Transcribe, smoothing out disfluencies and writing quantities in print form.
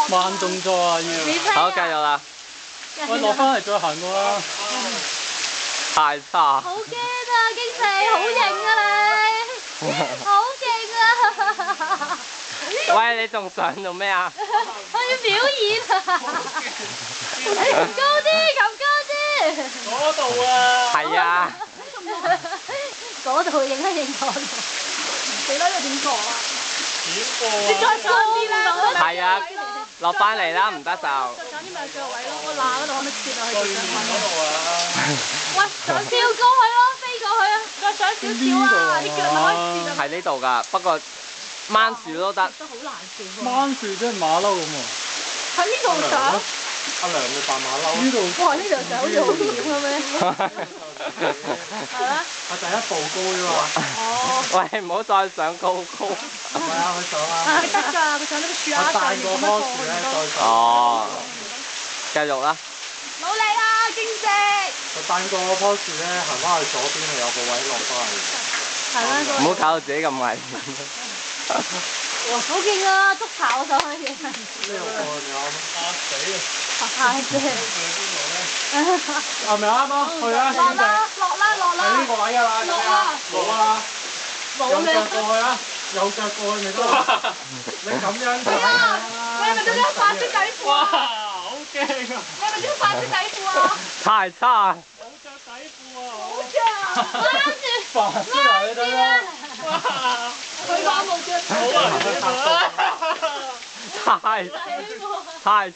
慢動作啊要。好，繼續啦。喂，落翻嚟再行過啦。太差。好驚啊，經理，好型啊你，好勁啊！喂，你仲上做咩啊？我要表演啊！高啲，擒高啲。嗰度啊。係啊。嗰度影一影嗰度。死啦！你點過啊？點過啊？你再上啲啦。係啊，落翻嚟啦，唔得就。再揀啲咪腳位咯，個罅嗰度可唔可以切落去？對面嗰度啊。喂，想跳過去咯，飛過去啊！再上少少啊，啲腳咪可以切啊！喺呢度㗎，不過掹樹都得。都好難跳喎。掹樹即係馬騮咁喎。喺呢度上。阿娘你扮馬騮。呢度。哇！呢度上好似好險咁咩？係咩？係第一步高啫嘛。哦。喂，唔好再上高高。係啊，佢上啊。係得㗎，佢上呢個樹啊，我帶過棵樹咧，再上。哦。繼續啦。努力啊，經濟！就單過棵樹咧，行翻去左邊係有個位落翻去。係咩？唔好搞到自己咁危險。好勁啊！捉炒上去嘅。呢個過去啱啊死啊！係啫。係咪啱啊？去啊！落啦，落啦，落啦！喺呢個位㗎啦，落啦！冇啊！冇右腳嘅。過去啊！右腳過去咪得咯。你咁樣睇啊！你係咪着咗白色底褲哇！啊？好驚啊！你係咪着咗白色底褲啊？太差。冇着底褲啊！好着，拉住，白色啊！你睇下。哇！佢話冇着。好啊！太差。